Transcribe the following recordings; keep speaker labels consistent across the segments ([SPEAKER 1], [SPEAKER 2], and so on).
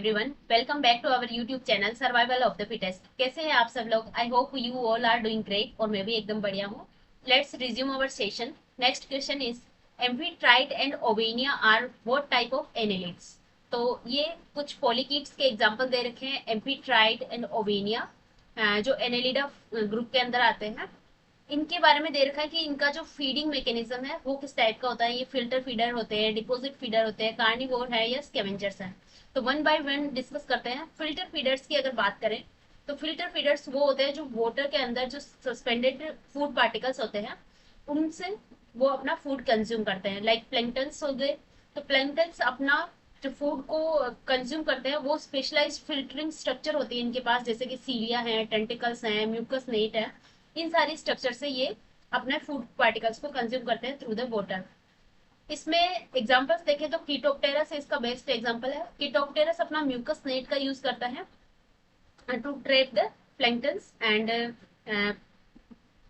[SPEAKER 1] Everyone, welcome back to our YouTube channel survival of the fittest. कैसे हैं आप सब लोग? I hope you all are doing great और मैं भी एकदम बढ़िया हूँ। Let's resume our session. Next question is Amphitrite and Owenia are what type of annelids? तो ये कुछ पॉलीकीट्स के एग्जांपल दे रखे हैं, एम्फीट्राइट एंड ओवेनिया, जो एनेलिडा ग्रुप के अंदर आते हैं। इनके बारे में दे रखा है कि इनका जो फीडिंग मैकेनिज्म है वो किस टाइप का होता है। ये फिल्टर फीडर होते हैं, डिपोजिट फीडर होते हैं, कार्निवोर है या स्कैवेंजर्स है। तो वन बाय वन डिस्कस करते हैं। फिल्टर फीडर्स की अगर बात करें तो फिल्टर फीडर्स वो होते हैं जो वाटर के अंदर जो सस्पेंडेड फूड पार्टिकल्स होते हैं उनसे वो अपना फूड कंज्यूम करते हैं। लाइक प्लैंक्टन्स हो गए, तो प्लैंक्टन्स अपना जो फूड को कंज्यूम करते हैं वो स्पेशलाइज्ड फिल्टरिंग स्ट्रक्चर होती है इनके पास, जैसे कि सीलिया है, टेंटिकल्स हैं, म्यूकस नेट है। इन सारी स्ट्रक्चर से ये अपने फूड पार्टिकल्स को कंज्यूम करते हैं थ्रू द वाटर। इसमें एग्जांपल्स देखें तो कीटोप्टेरस इसका बेस्ट एग्जांपल है। कीटोप्टेरस अपना म्यूकस नेट का यूज करता है to trap the planktons and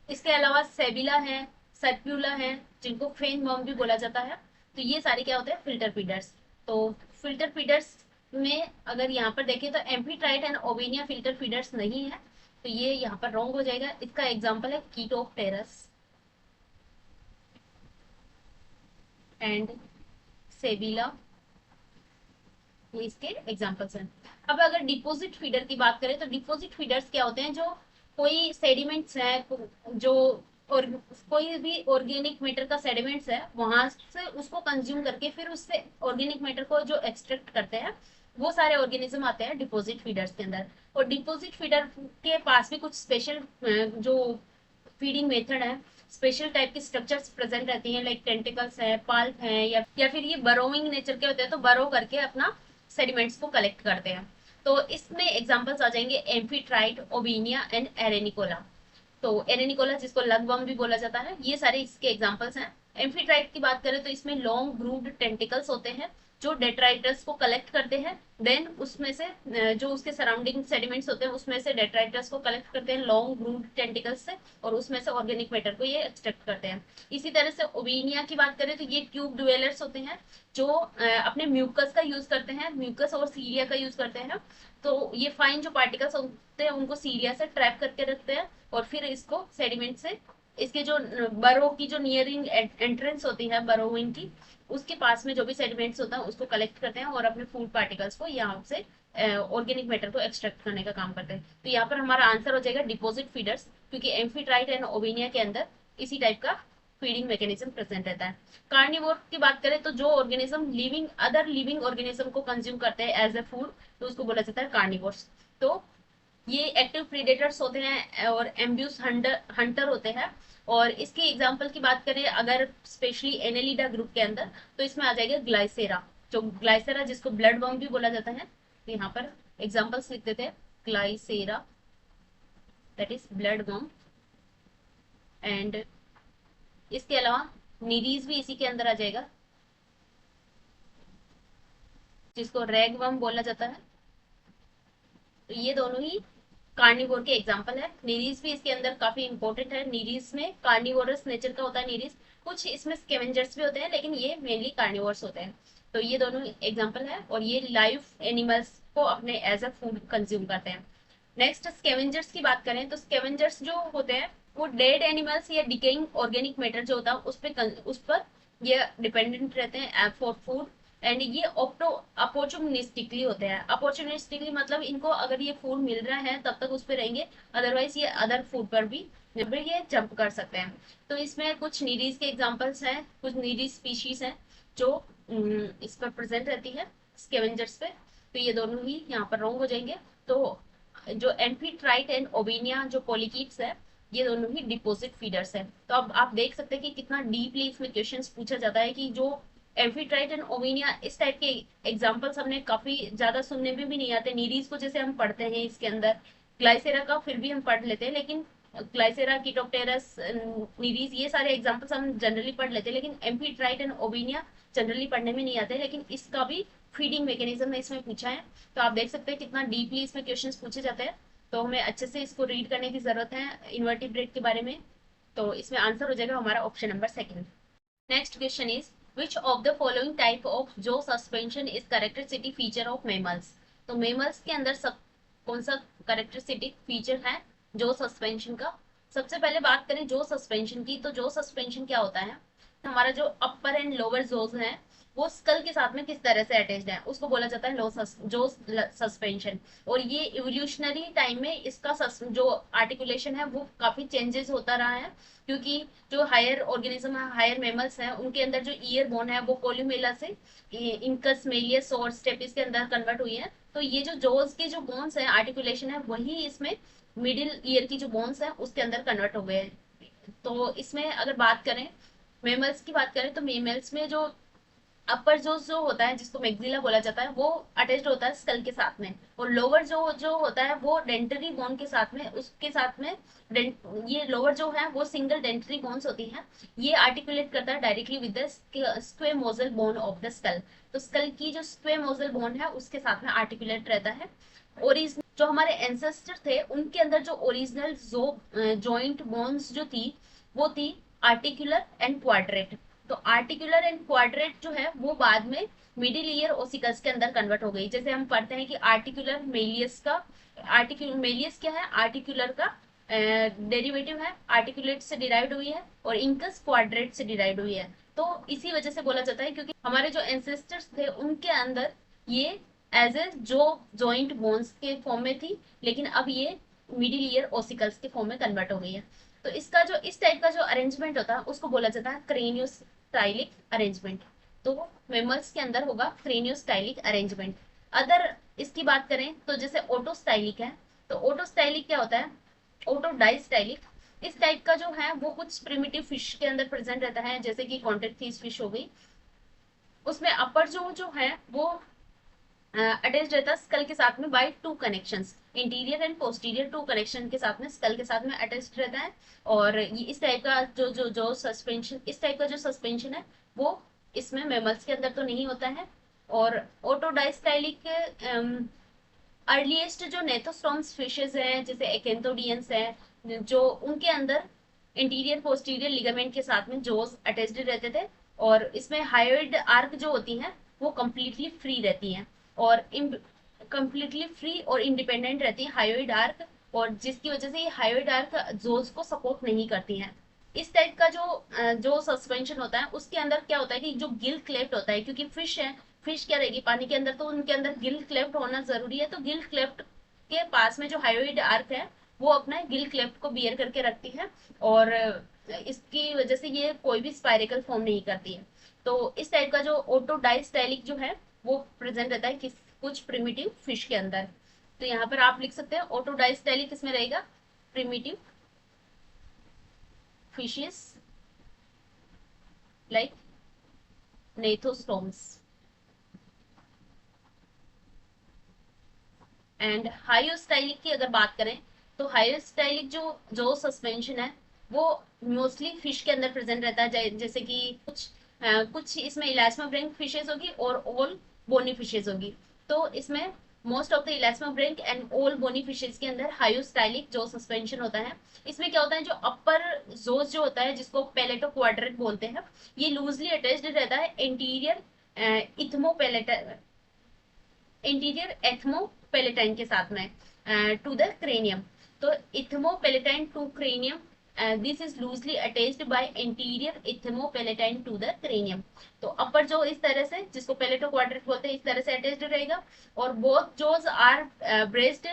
[SPEAKER 1] इसके अलावा सेबिला है, सर्प्यूला है, जिनको फेन वर्म भी बोला जाता है। तो ये सारे क्या होते हैं? Filter feeders. तो फिल्टर फीडर्स में अगर यहाँ पर देखें तो एम्फीट्राइट एंड ओवेनिया फिल्टर फीडर्स नहीं है, तो ये यहाँ पर रॉन्ग हो जाएगा। इसका एग्जाम्पल है कीटोप्टेरस एंड सेबिला, ये इसके एग्जांपल्स हैं। अब अगर डिपोजिट फीडर की बात करें तो डिपोजिट फीडर्स क्या होते हैं? जो कोई सेडिमेंट्स है, जो और कोई भी ऑर्गेनिक मैटर का सेडिमेंट्स है वहां से उसको कंज्यूम करके फिर उससे ऑर्गेनिक मैटर को जो एक्सट्रैक्ट करते हैं, वो सारे ऑर्गेनिज्म आते हैं डिपोजिट फीडर्स के अंदर। और डिपोजिट फीडर के पास भी कुछ स्पेशल जो फीडिंग मेथड है, स्पेशल टाइप की स्ट्रक्चर्स प्रेजेंट रहती हैं, लाइक टेंटिकल्स है, पाल्प है, या फिर ये बरोइंग नेचर के होते हैं, तो बरो करके अपना सेडिमेंट्स को कलेक्ट करते हैं। तो इसमें एग्जांपल्स आ जाएंगे एम्फीट्राइट, ओविनिया एंड एरेनिकोला। तो एरेनिकोला जिसको लगवर्म भी बोला जाता है, ये सारे इसके एग्जांपल्स हैं। एम्फीट्राइट की बात करें तो इसमें लॉन्ग ग्रूव्ड टेंटिकल्स होते हैं जो डेट्राइटस को कलेक्ट करते हैं। देन उसमें से जो उसके सराउंडिंग सेडिमेंट्स होते हैं उसमें से डेट्राइटस को कलेक्ट करते हैं लॉन्ग ग्रूव्ड टेंटिकल्स से, और उसमें से ऑर्गेनिक मैटर को ये एक्सट्रैक्ट करते हैं। इसी तरह से ओविनिया की बात करें तो ये ट्यूब ड्वेलर्स होते हैं जो अपने म्यूकस का यूज करते हैं, म्यूकस और सीलिया का यूज करते हैं। तो ये फाइन जो पार्टिकल्स होते हैं उनको सीलिया से ट्रैप करके रखते हैं और फिर इसको सेडिमेंट से इसके जो बरो की जो नियरिंग एंट्रेंस होती है बरोइंग की, उसके पास में जो भी सेडिमेंट्स होता है उसको कलेक्ट करते हैं और अपने फूड पार्टिकल्स को यहाँ से ऑर्गेनिक मैटर को एक्सट्रैक्ट करने का काम करते हैं। तो यहाँ पर हमारा आंसर हो जाएगा डिपोजिट फीडर्स, क्योंकि एम्फीट्राइट एंड ओविनिया के अंदर इसी टाइप का फीडिंग मैकेनिज्म प्रेजेंट रहता है। कार्निवोर की बात करें तो जो organism living other living organism को कंज्यूम करते हैं एज ए फूड, तो उसको बोला जाता है कार्निवोर्स। तो ये एक्टिव प्रीडेटर्स होते हैं और एम्ब्यूस हंटर होते हैं। और इसकी एग्जांपल की बात करें अगर स्पेशली एनेलिडा ग्रुप के अंदर, तो इसमें आ जाएगा ग्लाइसेरा, जो ग्लाइसेरा जिसको ब्लड वर्म भी बोला जाता है। तो यहाँ पर एग्जांपल्स लिख देते हैं, Glycera that is blood worm, and इसके अलावा नीरीज भी इसी के अंदर आ जाएगा जिसको रैग वर्म बोला जाता है। तो ये दोनों ही कार्निवोर के एग्जाम्पल है। नीरीज भी इसके अंदर काफी इंपॉर्टेंट है। नीरीज में कार्निवोरस नेचर का होता है नीरीज, कुछ इसमें स्कैवेंजर्स भी होते हैं लेकिन ये मेनली कार्निवोर्स होते हैं। तो ये दोनों एग्जाम्पल है और ये लाइव एनिमल्स को अपने एज अ फूड कंज्यूम करते हैं। नेक्स्ट स्कैवेंजर्स की बात करें तो स्कैवेंजर्स जो होते हैं वो डेड एनिमल्स या डिकेइंग ऑर्गेनिक मैटर जो होता है उस पर ये डिपेंडेंट रहते हैं फॉर फूड। एंड ये ऑप्टो अपॉर्चुनिस्टिकली होते हैं। अपॉर्चुनिस्टिकली मतलब इनको अगर ये फूड मिल रहा है तब तक उस पर रहेंगे, अदरवाइज ये अदर फूड पर भी ये जंप कर सकते हैं। तो इसमें कुछ नीडीज के एग्जांपल्स हैं, कुछ नीडीज स्पीशीज हैं जो इस पर प्रेजेंट रहती है स्कैवेंजर्स पे। तो ये दोनों ही यहाँ पर रॉन्ग हो जाएंगे। तो जो एम्फीट्राइट एंड ओवेनिया जो पॉलीकीट्स है, ये दोनों ही डिपोजिट फीडर्स है। तो अब आप देख सकते हैं कि कितना डीपली इसमें क्वेश्चंस पूछा जाता है कि जो एम्फीट्राइट एंड ओवेनिया इस टाइप के एग्जांपल्स हमने काफी ज्यादा सुनने में भी नहीं आते। नीरीज को जैसे हम पढ़ते हैं इसके अंदर, ग्लाइसेरा का फिर भी हम पढ़ लेते हैं, लेकिन ग्लाइसेरा, कीटोप्टेरस, नीरीज ये सारे एग्जांपल्स हम जनरली पढ़ लेते हैं, लेकिन एम्फीट्राइट एंड ओवेनिया जनरली पढ़ने में नहीं आते। लेकिन इसका भी फीडिंग मैकेनिज्म में इसमें पूछा है। तो आप देख सकते हैं कितना डीपली इसमें क्वेश्चंस पूछे जाते हैं। तो हमें अच्छे से इसको रीड करने की जरूरत है इन्वर्टिब्रेट के बारे में। तो इसमें आंसर हो जाएगा हमारा option number second. Next question is which of the following type of jaw suspension is characteristic feature of mammals? तो मेमल्स के अंदर सब कौन सा कैरेक्टरिस्टिक फीचर है जो सस्पेंशन का? सबसे पहले बात करें जो सस्पेंशन की, तो जो सस्पेंशन क्या होता है, हमारा जो अपर एंड लोअर जोज है वो स्कल के साथ में किस तरह से अटैच्ड है उसको बोला जाता है जो सस्पेंशन। और ये इवोल्यूशनरी टाइम में इसका जो आर्टिकुलेशन है वो काफी चेंजेस होता रहा है, क्योंकि जो हायर ऑर्गेनिज्म है, हायर मेमल्स हैं, उनके अंदर जो ईयर बोन है वो कोल्यूमेला से इंकस मेलियस और स्टेपिस के अंदर कन्वर्ट हुई है। तो ये जो जोज के जो बोन्स है, आर्टिकुलेशन है, वही इसमें मिडिल ईयर की जो बोन्स है उसके अंदर कन्वर्ट हो गए हैं। तो इसमें अगर बात करें मेमल्स की बात करें, तो मेमल्स में जो अपर जो होता है जिसको मैक्सिला बोला जाता है वो अटैच्ड होता है स्कल के साथ में, और लोअर जो होता है वो डेंटरी बोन के साथ में, उसके साथ में ये लोअर जो है वो सिंगल डेंटरी बोन्स होती हैं। ये आर्टिकुलेट करता है directly with the squamosal bone of the skull. तो स्कल की जो स्क्वेमोजल बोन है उसके साथ में आर्टिकुलेट रहता है। ओरिजिनल जो हमारे एंसेस्टर थे उनके अंदर जो ओरिजिनल जो जॉइंट बोन्स जो थी वो थी आर्टिकुलर एंड क्वाड्रेट। तो आर्टिकुलर एंड क्वाड्रेट जो है वो बाद में मिडिल ईयर ओसिकल्स के अंदर कन्वर्ट हो गई। जैसे हम पढ़ते हैं कि आर्टिकुलर मेलियस का, आर्टिकुलर मेलियस क्या है, आर्टिकुलर का डेरिवेटिव है, आर्टिकुलेट से डिराइव्ड हुई है, और इंकस क्वाड्रेट से डिराइव्ड हुई है। तो इसी वजह से बोला जाता है क्योंकि हमारे जो एंसेस्टर्स थे उनके अंदर ये एज ए जो जॉइंट बोन्स के फॉर्म में थी, लेकिन अब ये मिडिल ईयर ओसिकल्स के फॉर्म में कन्वर्ट हो गई है। तो इसका जो इस टाइप का जो अरेंजमेंट होता है उसको बोला जाता है क्रेनियोस्टाइलिक अरेंजमेंट। तो मेमल्स के अंदर होगा क्रेनियोस्टाइलिक अरेंजमेंट। अदर इसकी बात करें तो जैसे ऑटोस्टाइलिक है, तो ऑटोस्टाइलिक क्या होता है, ऑटो डाइस्टाइलिक इस टाइप का जो है वो कुछ प्रिमिटिव फिश के अंदर प्रेजेंट रहता है, जैसे कि कॉन्टेक्ट फिश हो गई। उसमें अपर जो है वो अटैच रहता है स्कल के साथ में by two connections, interior and posterior two connection के साथ में स्कल के साथ में अटैच रहता है। और ये इस टाइप का जो सस्पेंशन, इस टाइप का जो सस्पेंशन है वो इसमें मेमल्स के अंदर तो नहीं होता है। और ऑटोडाइस्टाइलिक अर्लीस्ट जो नेथोस्टॉर्म्स फिशेज हैं जैसे एकेंथोडियंस हैं, जो उनके अंदर इंटीरियर पोस्टीरियर लिगामेंट के साथ में जोस अटैच्ड रहते थे। और इसमें हायोइड आर्क जो होती हैं वो कम्प्लीटली फ्री रहती हैं, और कम्प्लीटली फ्री और इंडिपेंडेंट रहती है हायोइड आर्क, और जिसकी वजह से ये हायोइड आर्क जोस को सपोर्ट नहीं करती हैं। इस टाइप का जो सस्पेंशन होता है उसके अंदर क्या होता है कि जो गिल क्लेफ्ट होता है, क्योंकि फिश है, फिश क्या रहेगी पानी के अंदर, तो उनके अंदर गिल क्लेफ्ट होना जरूरी है। तो गिल क्लेफ्ट के पास में जो हायोइड आर्क है वो अपना गिल क्लेफ्ट को बियर करके रखती है, और इसकी वजह से ये कोई भी स्पाइरेकल फॉर्म नहीं करती है। तो इस टाइप का जो ऑटोडाइस्टाइलिक जो है वो प्रेजेंट रहता है किस कुछ प्रिमिटिव फिश के अंदर। तो यहाँ पर आप लिख सकते हैं ऑटोडाइस्टाइलिक किसमें रहेगा, प्रिमिटिव फिशेस लाइक नेथोस्टोम्स। एंड हाइयोस्टाइलिक की अगर बात करें तो हाइयोस्टाइलिक जो सस्पेंशन है वो मोस्टली फिश के अंदर प्रेजेंट रहता है, जैसे कि कुछ इसमें इलास्मोब्रेंक फिशेज होगी और ऑल बोनी फिशेज होगी। तो इसमें most of the elasmobranch and all bony fishes के अंदर हाइयोस्टाइलिक जो सस्पेंशन होता है, इसमें क्या होता है जो अपर जोज जो होता है जिसको पेलेटो क्वाड्रेट बोलते हैं, ये लूजली अटैच्ड रहता है इंटीरियर इथमो इंटीरियर एथमोपेलेटाइन के साथ में टू द क्रेनियम। तो ethmopalatine to cranium this is loosely attached by interior ethmopalatine to the cranium. तो अपर जो इस तरह से जिसको पेलेटो क्वाड्रेट बोलते हैं इस तरह से अटैच्ड रहेगा, और both Jose are braced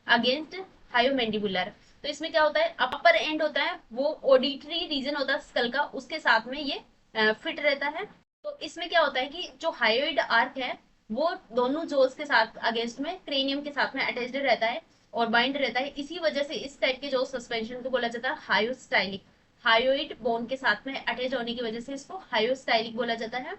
[SPEAKER 1] against हायोमेंडिबुलर। तो इसमें क्या होता है, अपर एंड होता है वो ऑडिटरी रीजन होता है स्कल का, उसके साथ में ये फिट रहता है। तो इसमें क्या होता है कि जो हायोइड आर्क है वो दोनों जोस के साथ अगेंस्ट में क्रेनियम के साथ में अटैच्ड रहता है और बाइंड रहता है। इसी वजह से इस टाइप के जो सस्पेंशन को बोला जाता है हायोस्टाइलिक, हायोइड बोन के साथ में अटैच होने की वजह से इसको हायोस्टाइलिक बोला जाता है।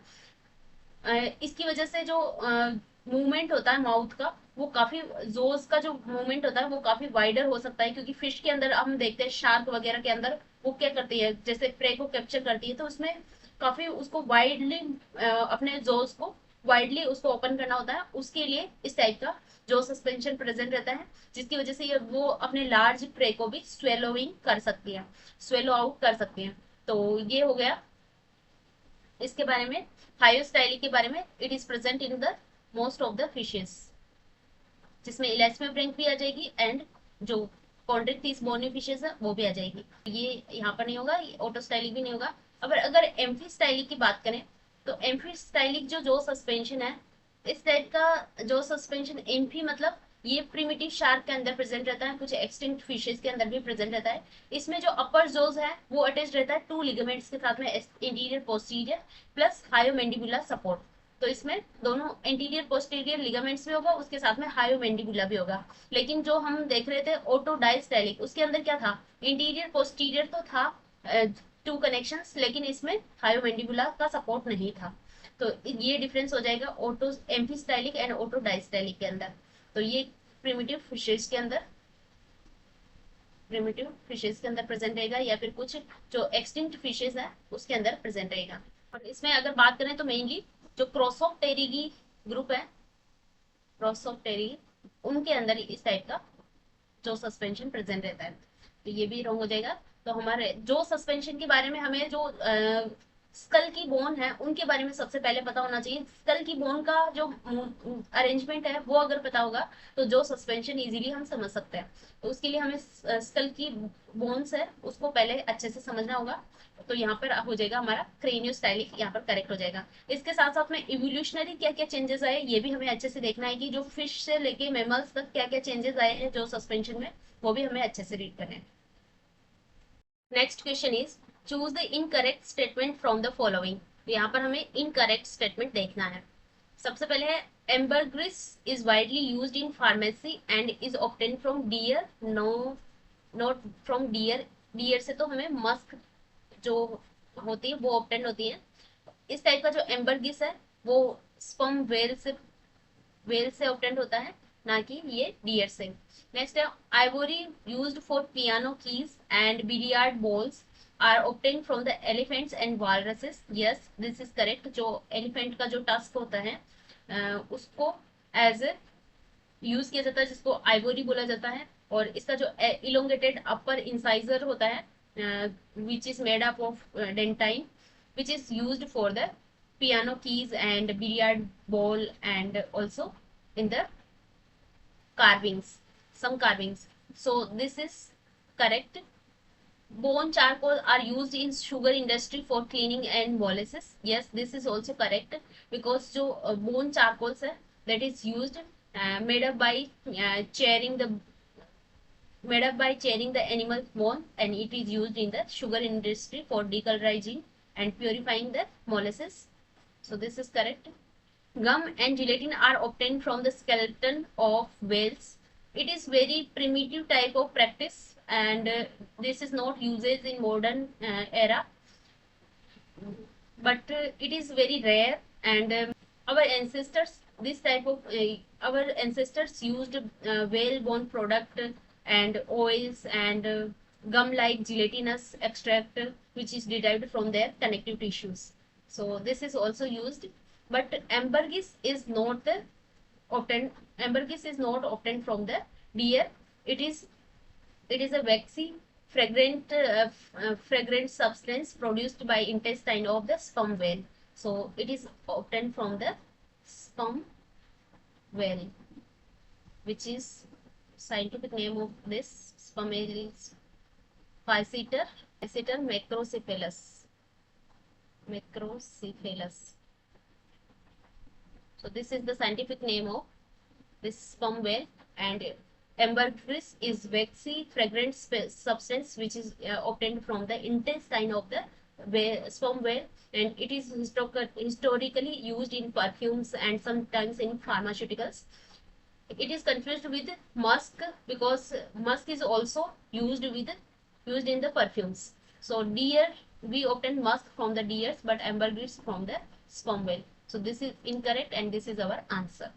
[SPEAKER 1] इसकी वजह से जो मूवमेंट होता है माउथ का वो काफी, जोज का जो मूवमेंट होता है वो काफी वाइडर हो सकता है, क्योंकि फिश के अंदर हम देखते हैं शार्क वगैरह के अंदर वो क्या करती है जैसे प्रे को कैप्चर करती है, तो उसमें काफी उसको वाइडली अपने जोज को वाइडली उसको ओपन करना होता है, उसके लिए इस टाइप का जो सस्पेंशन प्रेजेंट रहता है, जिसकी वजह से ये वो अपने लार्ज प्रे को भी स्वेलोइंग कर सकती है, स्वेलो आउट कर सकती है। तो ये हो गया इसके बारे में, हायोस्टाइलिक के बारे में। It is present in the most of the fishes. जिसमें इलास्टोमेरिंक भी आ जाएगी एंड जो कॉन्ट्रैक्टिस बोनी फिशेस है वो भी आ जाएगी। ये यहाँ पर नहीं होगा, ये ऑटोस्टाइलिक भी नहीं होगा। अब अगर एम्फीस्टाइलिक की बात करें तो एम्फीस्टाइलिक जो सस्पेंशन है, इस टाइप का जो सस्पेंशन, एम्फी मतलब ये प्रिमिटिव शार्क के अंदर प्रेजेंट रहता है, कुछ एक्सटिंक्ट फिशेस के अंदर भी प्रेजेंट रहता है। इसमें जो अपर जोज है वो अटैच रहता है टू लिगामेंट्स के साथ में, इंटीरियर पोस्टीरियर प्लस हायोमैंडिबुलर सपोर्ट। तो इसमें दोनों इंटीरियर पोस्टीरियर लिगामेंट्स भी होगा, उसके साथ में हायोमैंडिबुला भी होगा। लेकिन जो हम देख रहे थे ओटोडाइस्टाइलिक, उसके अंदर क्या था, इंटीरियर पोस्टीरियर तो था, टू कनेक्शंस, लेकिन इसमें हायोमैंडिबुला का सपोर्ट नहीं था। तो ये डिफरेंस हो जाएगा ऑटो एम्फीस्टाइलिक एंड ओटोडाइस्टाइलिक के अंदर। तो ये प्रिमिटिव फिशेस के अंदर प्रेजेंट रहेगा, या फिर कुछ जो एक्सटिंक्ट फिशेस है उसके अंदर प्रेजेंट रहेगा। और इसमें अगर बात करें तो मेनली जो क्रॉसोप्टेरिगी ग्रुप है, क्रॉसोप्टेरिगी, उनके अंदर इस टाइप का जो सस्पेंशन प्रेजेंट रहता है। तो ये भी रॉन्ग हो जाएगा। तो हमारे जो सस्पेंशन के बारे में हमें जो स्कल की बोन है उनके बारे में सबसे पहले पता होना चाहिए। स्कल की बोन का जो अरेंजमेंट है वो अगर पता होगा तो जो सस्पेंशन इजीली हम समझ सकते हैं। तो उसके लिए हमें स्कल की बोन्स है उसको पहले अच्छे से समझना होगा। तो यहाँ पर हो जाएगा हमारा क्रेनियोस्टाइलिक, यहाँ पर करेक्ट हो जाएगा। इसके साथ साथ में इवोल्यूशनरी क्या क्या चेंजेस आए ये भी हमें अच्छे से देखना है, कि जो फिश से लेके मेमल्स तक क्या क्या चेंजेस आए हैं जो सस्पेंशन में, वो भी हमें अच्छे से रीड करना है। Next question is choose the incorrect statement from the following. यहाँ पर हमें इनकरेक्ट स्टेटमेंट देखना है। सबसे पहले है ambergris is widely used in pharmacy and is obtain from deer, no not from deer. Deer से तो हमें मस्क जो होती है वो ऑब्टेन होती है। इस टाइप का जो एम्बरगिस है वो स्पर्म वेल से ऑब्टेन होता है, ना कि ये डियर से। नेक्स्ट है ivory used for piano keys and billiard balls are obtain from the elephants and walruses. Yes this is correct. जो एलिफेंट का जो टस्क होता है उसको एज यूज किया जाता है, जिसको आइवोरी बोला जाता है। और इसका जो इलोंगेटेड अपर इंसाइजर होता है which is made up of dentine, which is used for the piano keys and billiard ball and also in the carvings, some carvings. So this is correct. Bone charcoal are used in sugar industry for cleaning and molasses. Yes this is also correct, because जो bone charcoals है that is used made up by charring the animal bone, and it is used in the sugar industry for decolorizing and purifying the molasses. So this is correct. Gum and gelatin are obtained from the skeleton of whales. It is very primitive type of practice, and this is not used in modern era, but it is very rare. And our ancestors, this type of our ancestors used whale bone product and oils and gum like gelatinous extract which is derived from their connective tissues. So this is also used, but ambergris is not the obtained. Ambergris is not obtained from the deer. It is a waxy fragrant substance produced by intestine of the sperm whale. So it is obtained from the sperm whale, which is scientific name of this sperm whale is Physeter macrocephalus. So this is the scientific name of this sperm whale. And ambergris is waxy fragrant substance which is obtained from the intestine of the sperm whale, and it is historically used in perfumes and sometimes in pharmaceuticals. It is confused with musk because musk is also used in the perfumes. So deer, we obtain musk from the deers, but ambergris from the sperm whale. So this is incorrect and this is our answer.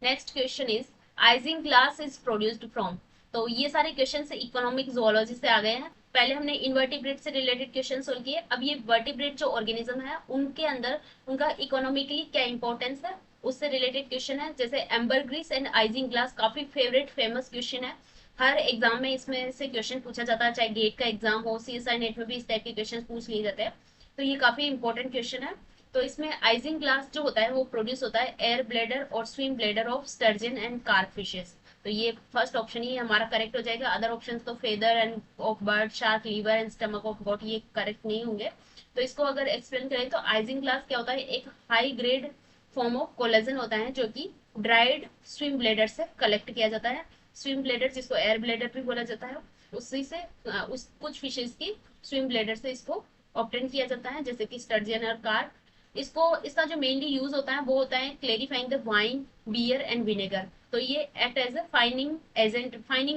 [SPEAKER 1] Next question is icing glass is produced from. तो ये सारे question economic zoology से आ गए हैं। पहले हमने invertebrate से related question solve किए, अब ये वर्टिब्रेट जो ऑर्गेनिज्म है उनके अंदर उनका इकोनॉमिकली क्या इंपॉर्टेंस है उससे रिलेटेड क्वेश्चन है। जैसे एम्बरग्रिस एंड आइजिंग ग्लास काफी फेवरेट फेमस क्वेश्चन है, हर एग्जाम में इसमें से क्वेश्चन पूछा जाता है, चाहे गेट का एग्जाम हो, CSI नेट में भी इस टाइप के क्वेश्चन पूछ लिए जाते हैं। तो ये काफी इंपॉर्टेंट क्वेश्चन है। तो इसमें आइजिंग ग्लास जो होता है वो प्रोड्यूस होता है एयर ब्लैडर और swim bladder of sturgeon and carp fishes. तो ये फर्स्ट ऑप्शन ही हमारा करेक्ट हो जाएगा। अदर ऑप्शन तो feather and of bird, shark, liver and stomach of goat, ये करेक्ट नहीं होंगे। तो इसको अगर एक्सप्लेन करें तो आइजिंग ग्लास क्या होता है, एक high grade form of collagen होता है जो कि ड्राइड स्विम ब्लेडर से कलेक्ट किया जाता है। स्विम ब्लेडर जिसको एयर ब्लेडर भी बोला जाता है, उसी से उस कुछ फिशेज की स्विम ब्लेडर से इसको ऑप्टेन किया जाता है, जैसे कि स्टर्जियन और कार्प। इसको इसका जो मेनली यूज होता है वो होता है clarifying the wine, beer and vinegar. तो ये act as a fining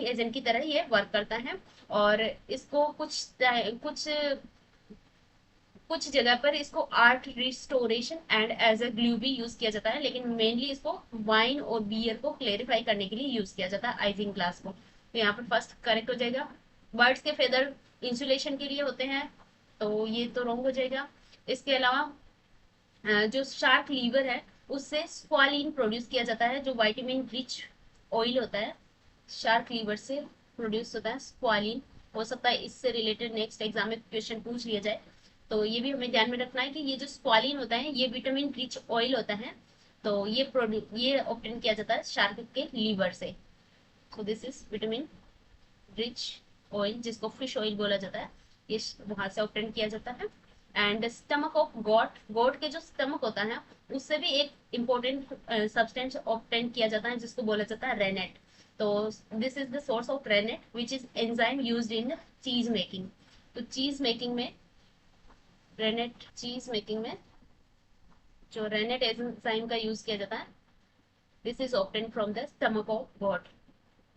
[SPEAKER 1] agent की तरह ये वर्क करता है। और इसको कुछ कुछ जगह पर इसको art restoration and as a glue भी यूज किया जाता है, लेकिन मेनली इसको वाइन और बियर को क्लेरिफाई करने के लिए यूज किया जाता है आइजिंग ग्लास को। तो यहाँ पर फर्स्ट करेक्ट हो जाएगा। बर्ड्स के फेदर इंसुलेशन के लिए होते हैं, तो ये तो रॉन्ग हो जाएगा। इसके अलावा जो शार्क लीवर है उससे स्क्वालिन प्रोड्यूस किया जाता है, जो विटामिन रिच ऑयल होता है शार्क लीवर से प्रोड्यूस होता है स्क्वालिन। हो सकता है इससे रिलेटेड नेक्स्ट एग्जाम में क्वेश्चन पूछ लिया जाए, तो ये भी हमें ध्यान में रखना है कि ये जो स्क्वालिन होता है ये विटामिन रिच ऑयल होता है। तो ये ऑब्टेन किया जाता है शार्क के लीवर से। So this is vitamin rich oil जिसको फिश ऑयल बोला जाता है, ये वहां से ऑब्टेन किया जाता है। And stomach of got, got के जो स्टमक होता है उससे भी एक इम्पोर्टेंट सब्सटेंस ऑब्टेन किया जाता है जिसको बोला जाता है रेनेट। तो this is the source of rennet which is enzyme used in cheese making. तो चीज मेकिंग में जो रेनेट एंजाइम का यूज किया जाता है, this is obtain from the stomach of got.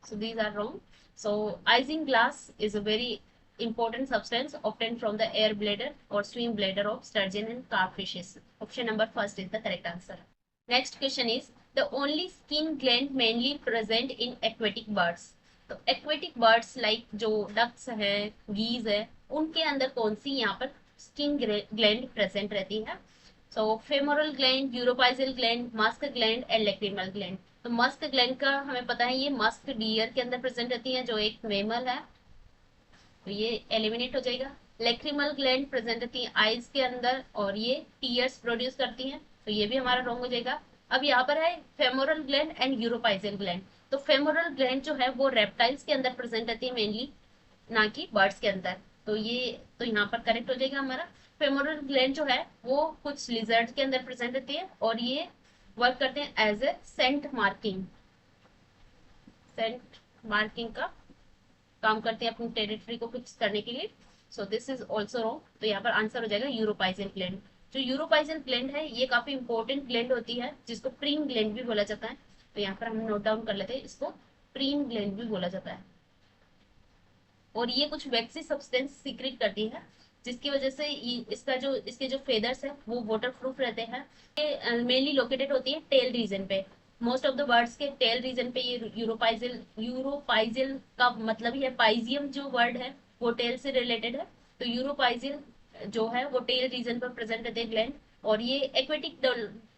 [SPEAKER 1] So these are wrong. So icing glass is a very important substance obtained from the air bladder or swim bladder of sturgeon and carp fishes. Option number first is the correct answer. Next question is the only skin gland mainly present in aquatic birds. तो aquatic birds like जो ducks है, geese है, उनके अंदर कौन सी यहाँ पर skin gland present रहती है? So femoral gland, uropygial gland, musk gland and lacrimal gland. तो मस्क ग्लैंड का हमें पता है ये मस्क डियर के अंदर प्रेजेंट रहती है जो एक मेमल है, तो ये एलिमिनेट हो जाएगा। लैक्रिमल ग्लैंड प्रेजेंट रहती है आईज के अंदर और ये टीयर्स प्रोड्यूस करती हैं, तो ये भी हमारा रॉन्ग हो जाएगा। अब यहाँ पर है फेमोरल ग्लैंड एंड यूरोपाइजल ग्लैंड। तो फेमोरल ग्लैंड जो है वो रेप्टाइल्स के अंदर प्रेजेंट रहती है मेनली, ना कि बर्ड्स के अंदर। तो ये तो यहाँ पर करेक्ट हो जाएगा हमारा। फेमोरल ग्लैंड जो है वो कुछ लिजर्ड्स के अंदर प्रेजेंट रहती है और ये वर्क करते हैं एज ए सेंट मार्किंग का काम करते हैं अपनी टेरिटरी को फिक्स करने के लिए। So this is also wrong. तो यहाँ पर आंसर हो जाएगा यूरोपाइजल ग्लैंड। जो यूरोपाइजल ग्लैंड है ये काफी इंपॉर्टेंट ग्लैंड होती है जिसको प्रीम ग्लैंड भी बोला जाता है। तो यहाँ पर हम नोट डाउन कर लेते हैं, इसको प्रीम ग्लैंड भी बोला जाता है। और ये कुछ वैक्सी सब्सटेंस सीक्रेट करती है जिसकी वजह से इसके जो फेदर्स है वो वाटर प्रूफ रहते हैं। ये मेनली लोकेटेड होती है टेल रीजन पे। मोस्ट ऑफ द बर्ड्स के टेल रीजन पे ये यूरोपाइजल का मतलब ही है, पाइजियम जो वर्ड है वो टेल से रिलेटेड है। तो यूरोपाइजल जो है वो टेल रीजन पर प्रेजेंट रहते हैं ग्लैंड। और ये एक्वेटिक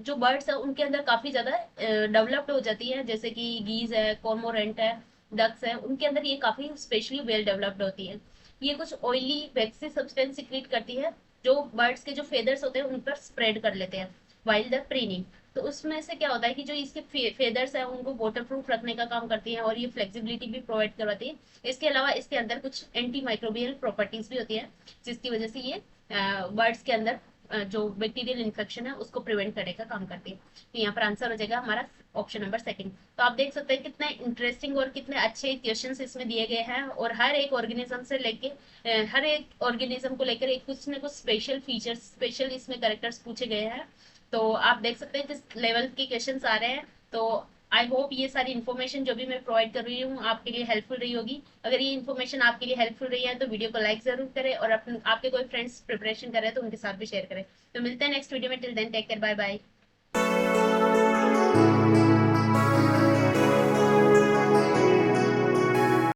[SPEAKER 1] जो बर्ड्स है उनके अंदर काफी ज्यादा डेवलप्ड हो जाती है, जैसे कि गीज है, कॉर्मोरेंट है, डक्स है, उनके अंदर ये काफी स्पेशली वेल डेवलप्ड होती है। ये कुछ ऑयली वैक्सी सब्सटेंस सिक्रीट करती है जो बर्ड्स के जो फेदर्स होते हैं उन पर स्प्रेड कर लेते हैं वाइल द प्रीनिंग। तो उसमें से क्या होता है कि जो इसके फेदर्स है उनको वाटर प्रूफ रखने का काम करती है और ये फ्लेक्सिबिलिटी भी प्रोवाइड करवाती है। इसके अलावा इसके अंदर कुछ एंटी माइक्रोबियल प्रॉपर्टीज भी होती है जिसकी वजह से ये बर्ड्स के अंदर जो बैक्टीरियल इन्फेक्शन है उसको प्रिवेंट करने का काम करती है। तो यहाँ पर आंसर हो जाएगा हमारा ऑप्शन नंबर सेकंड। तो आप देख सकते हैं कितने इंटरेस्टिंग और कितने अच्छे क्वेश्चंस इसमें दिए गए हैं और हर एक ऑर्गेनिज्म को लेकर एक कुछ न कुछ स्पेशल फीचर्स, स्पेशल इसमें कैरेक्टर्स पूछे गए हैं। तो आप देख सकते हैं किस लेवल के क्वेश्चंस आ रहे हैं। तो आई होप ये सारी इन्फॉर्मेशन जो भी मैं प्रोवाइड कर रही हूँ आपके लिए हेल्पफुल रही होगी। अगर ये इन्फॉर्मेशन आपके लिए हेल्पफुल रही है तो वीडियो को लाइक जरूर करें और आपके कोई फ्रेंड्स प्रिपरेशन कर रहे हैं तो उनके साथ भी शेयर करें। तो मिलते हैं नेक्स्ट वीडियो में, till then take care, bye bye.